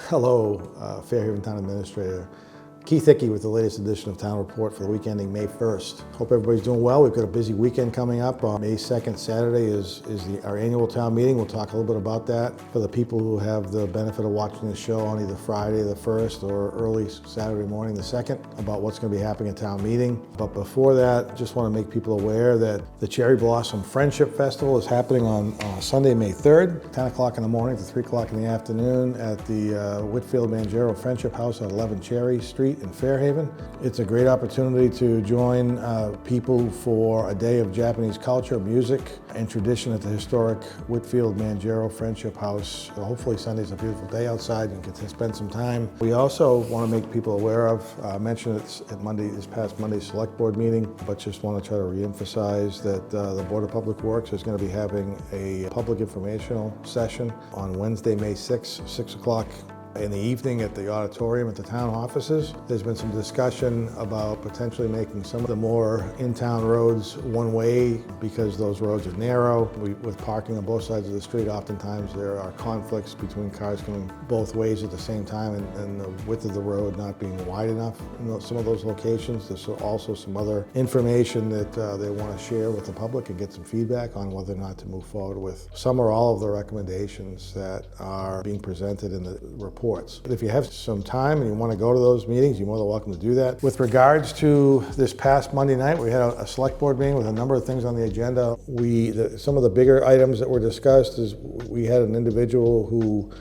Hello, Fairhaven Town Administrator Keith Hickey with the latest edition of Town Report for the week ending May 1st. Hope everybody's doing well. We've got a busy weekend coming up. May 2nd, Saturday, is our annual town meeting. We'll talk a little bit about that for the people who have the benefit of watching the show on either Friday the 1st or early Saturday morning the 2nd, about what's going to be happening at town meeting. But before that, just want to make people aware that the Cherry Blossom Friendship Festival is happening on Sunday, May 3rd, 10 o'clock in the morning to 3 o'clock in the afternoon at the Whitfield Manjaro Friendship House at 11 Cherry Street in Fairhaven. It's a great opportunity to join people for a day of Japanese culture, music, and tradition at the historic Whitfield Manjaro Friendship House. Hopefully Sunday's a beautiful day outside and you can spend some time. We also want to make people aware of, I mentioned it at this past Monday's Select Board meeting, but just want to try to reemphasize that the Board of Public Works is going to be having a public informational session on Wednesday, May 6th, 6 o'clock in the evening at the auditorium at the town offices. There's been some discussion about potentially making some of the more in-town roads one-way because those roads are narrow. With parking on both sides of the street, oftentimes there are conflicts between cars coming both ways at the same time and the width of the road not being wide enough in some of those locations. There's also some other information that they want to share with the public and get some feedback on whether or not to move forward with some or all of the recommendations that are being presented in the report. If you have some time and you want to go to those meetings, you're more than welcome to do that. With regards to this past Monday night, we had a select board meeting with a number of things on the agenda. Some of the bigger items that were discussed is we had an individual who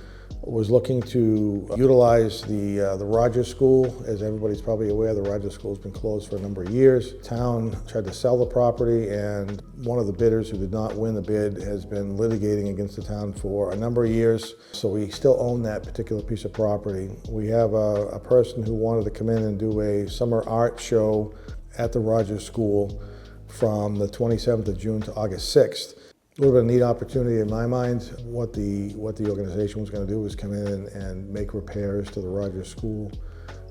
was looking to utilize the Rogers School. As everybody's probably aware, the Rogers School has been closed for a number of years. Town tried to sell the property, and one of the bidders who did not win the bid has been litigating against the town for a number of years. So we still own that particular piece of property. We have a person who wanted to come in and do a summer art show at the Rogers School from the 27th of June to August 6th. A little bit of a neat opportunity in my mind. What the organization was going to do was come in and make repairs to the Rogers School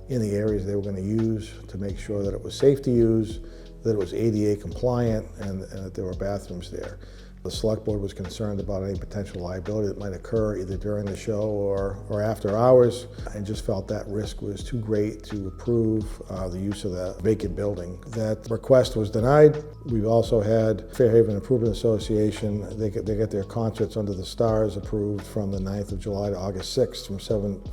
in the areas they were going to use to make sure that it was safe to use, that it was ADA compliant, and that there were bathrooms there. The Select Board was concerned about any potential liability that might occur either during the show or after hours, and just felt that risk was too great to approve the use of that vacant building. That request was denied. We've also had Fairhaven Improvement Association. They get their concerts under the stars approved from the 9th of July to August 6th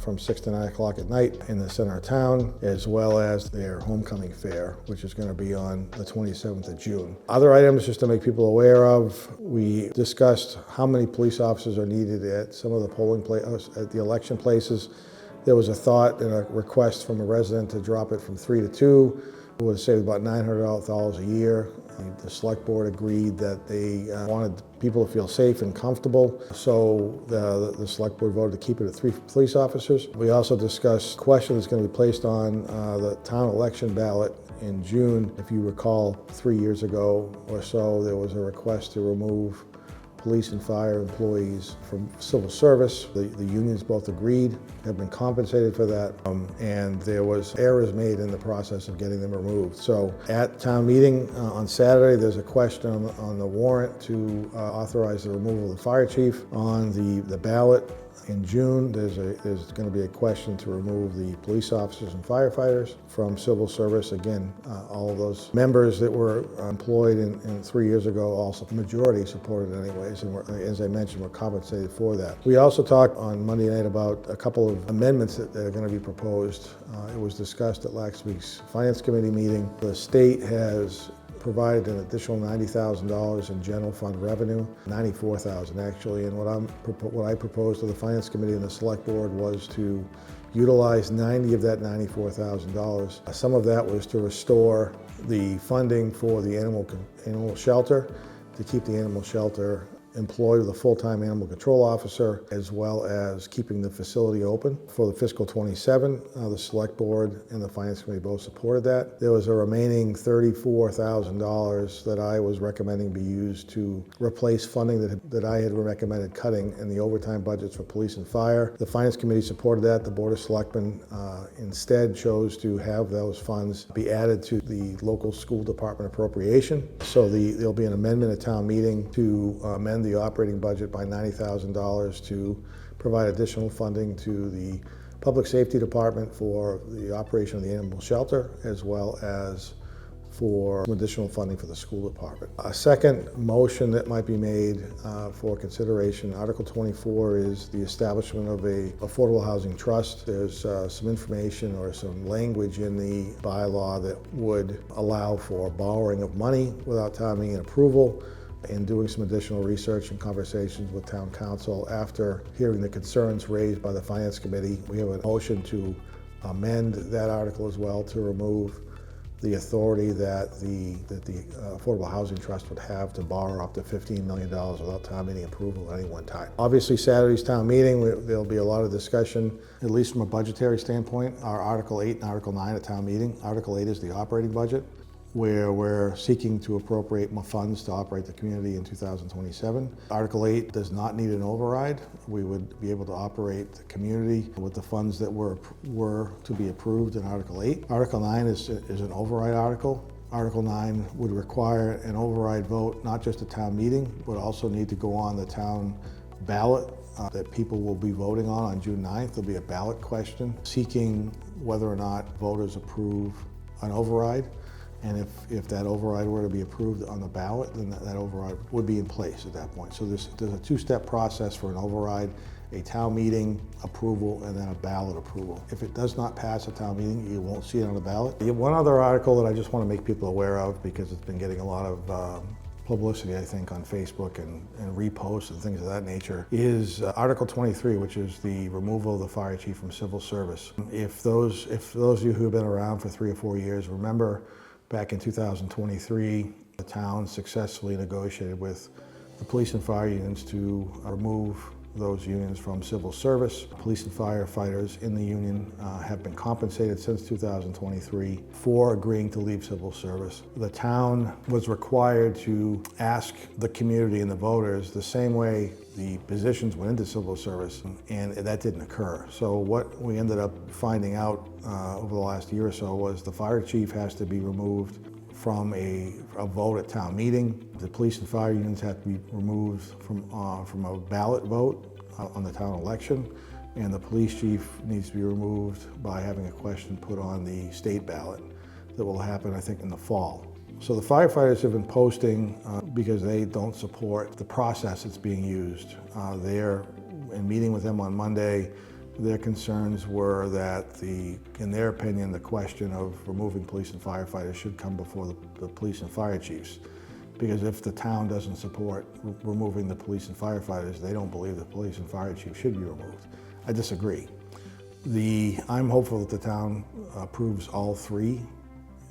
from 6 to 9 o'clock at night in the center of town, as well as their homecoming fair, which is going to be on the 27th of June. Other items just to make people aware of, we discussed how many police officers are needed at some of the polling places, at the election places. There was a thought and a request from a resident to drop it from 3 to 2. It would have saved about $900 a year. The Select Board agreed that they wanted people to feel safe and comfortable, so the Select Board voted to keep it at 3 police officers. We also discussed a question that's going to be placed on the town election ballot in June. If you recall, 3 years ago or so, there was a request to remove police and fire employees from civil service. The unions both agreed, have been compensated for that, and there was errors made in the process of getting them removed. So at town meeting on Saturday, there's a question on the warrant to authorize the removal of the fire chief. On the ballot in June, there's going to be a question to remove the police officers and firefighters from civil service. Again, all of those members that were employed in 3 years ago, also the majority supported anyways, and as I mentioned, were compensated for that. We also talked on Monday night about a couple of amendments that are going to be proposed. It was discussed at last week's Finance Committee meeting. The state has provided an additional $90,000 in general fund revenue, $94,000 actually, and what I proposed to the Finance Committee and the Select Board was to utilize $90 of that $94,000. Some of that was to restore the funding for the animal shelter, to keep the animal shelter employed with a full-time animal control officer, as well as keeping the facility open for the fiscal 27. The Select Board and the Finance Committee both supported that. There was a remaining $34,000 that I was recommending be used to replace funding that I had recommended cutting in the overtime budgets for police and fire. The Finance Committee supported that. The Board of Selectmen instead chose to have those funds be added to the local school department appropriation. So there'll be an amendment at town meeting to amend the operating budget by $90,000 to provide additional funding to the Public Safety Department for the operation of the animal shelter, as well as for some additional funding for the school department. A second motion that might be made for consideration, Article 24, is the establishment of a affordable housing trust. There's some information or some language in the bylaw that would allow for borrowing of money without town meeting approval, and doing some additional research and conversations with town council after hearing the concerns raised by the Finance Committee. We have a motion to amend that article as well to remove the authority that the Affordable Housing Trust would have to borrow up to $15 million without town meeting approval at any one time. Obviously, Saturday's town meeting, there'll be a lot of discussion, at least from a budgetary standpoint. Our Article 8 and Article 9 at town meeting. Article 8 is the operating budget, where we're seeking to appropriate more funds to operate the community in 2027. Article 8 does not need an override. We would be able to operate the community with the funds that were to be approved in Article 8. Article 9 is an override article. Article 9 would require an override vote, not just a town meeting, but also need to go on the town ballot that people will be voting on June 9th. There'll be a ballot question seeking whether or not voters approve an override. And if that override were to be approved on the ballot, then that override would be in place at that point. So there's a two-step process for an override: a town meeting approval and then a ballot approval. If it does not pass a town meeting, you won't see it on the ballot. One other article that I just want to make people aware of, because it's been getting a lot of publicity, I think, on Facebook and reposts and things of that nature, is Article 23, which is the removal of the fire chief from civil service. If those of you who have been around for 3 or 4 years remember, back in 2023, the town successfully negotiated with the police and fire unions to remove those unions from civil service. Police and firefighters in the union have been compensated since 2023 for agreeing to leave civil service. The town was required to ask the community and the voters the same way the positions went into civil service, and that didn't occur. So what we ended up finding out over the last year or so was the fire chief has to be removed from a vote at town meeting. The police and fire unions have to be removed from a ballot vote on the town election, and the police chief needs to be removed by having a question put on the state ballot that will happen, I think, in the fall. So the firefighters have been posting because they don't support the process that's being used. In meeting with them on Monday, their concerns were that in their opinion, the question of removing police and firefighters should come before the police and fire chiefs. Because if the town doesn't support removing the police and firefighters, they don't believe the police and fire chief should be removed. I disagree. I'm hopeful that the town approves all 3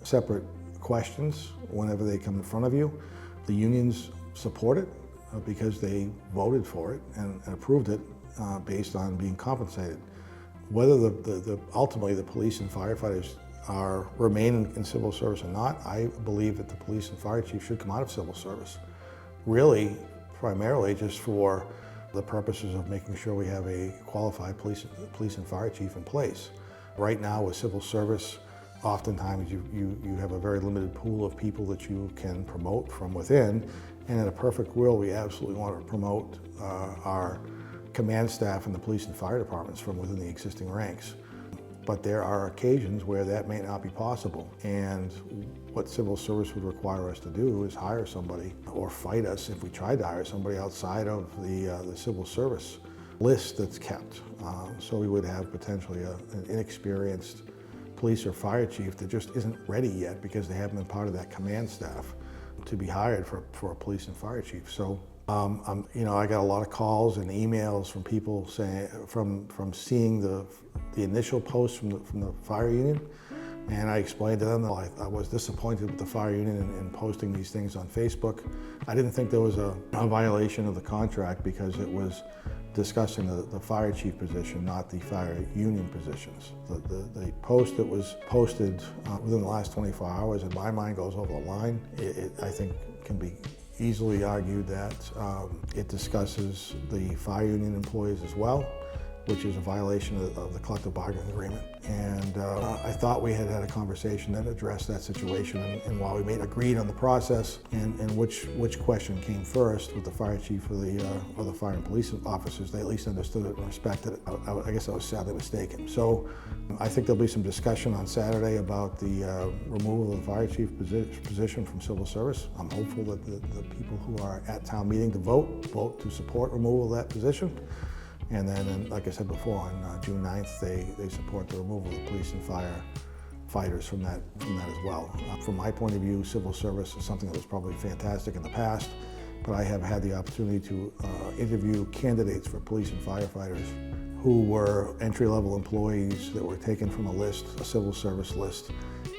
separate questions whenever they come in front of you. The unions support it because they voted for it and approved it based on being compensated. Whether ultimately the police and firefighters remain in civil service or not, I believe that the police and fire chief should come out of civil service. Really, primarily just for the purposes of making sure we have a qualified police and fire chief in place. Right now with civil service, oftentimes you have a very limited pool of people that you can promote from within, and in a perfect world, we absolutely want to promote our command staff in the police and fire departments from within the existing ranks. But there are occasions where that may not be possible, and what civil service would require us to do is hire somebody, or fight us if we tried to hire somebody outside of the civil service list that's kept. So we would have potentially an inexperienced police or fire chief that just isn't ready yet because they haven't been part of that command staff to be hired for a police and fire chief. So I got a lot of calls and emails from people saying, from seeing the initial post from the fire union, and I explained to them that I was disappointed with the fire union in posting these things on Facebook. I didn't think there was a violation of the contract because it was discussing the fire chief position, not the fire union positions. The post that was posted within the last 24 hours, in my mind, goes over the line. I think can be easily argued that it discusses the fire union employees as well, which is a violation of the collective bargaining agreement. And I thought we had had a conversation that addressed that situation, and while we agreed on the process and which question came first with the fire chief or the fire and police officers, they at least understood it and respected it. I guess I was sadly mistaken. So I think there'll be some discussion on Saturday about the removal of the fire chief position from civil service. I'm hopeful that the people who are at town meeting to vote to support removal of that position. And then, like I said before, on June 9th, they support the removal of the police and firefighters from that as well. From my point of view, civil service is something that was probably fantastic in the past, but I have had the opportunity to interview candidates for police and firefighters who were entry-level employees that were taken from a civil service list.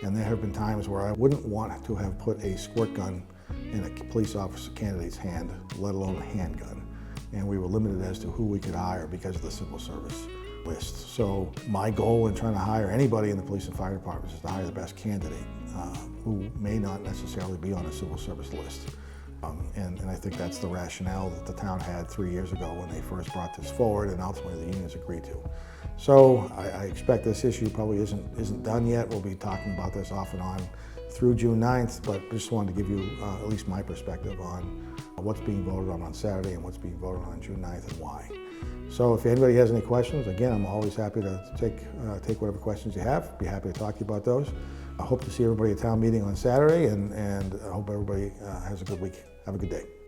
And there have been times where I wouldn't want to have put a squirt gun in a police officer candidate's hand, let alone a handgun. And we were limited as to who we could hire because of the civil service list. So my goal in trying to hire anybody in the police and fire departments is to hire the best candidate who may not necessarily be on a civil service list. And I think that's the rationale that the town had 3 years ago when they first brought this forward, and ultimately the unions agreed to. So I expect this issue probably isn't done yet. We'll be talking about this off and on through June 9th, but just wanted to give you at least my perspective on what's being voted on Saturday and what's being voted on June 9th and why. So if anybody has any questions, again, I'm always happy to take whatever questions you have. Be happy to talk to you about those. I hope to see everybody at town meeting on Saturday, and I hope everybody has a good week. Have a good day.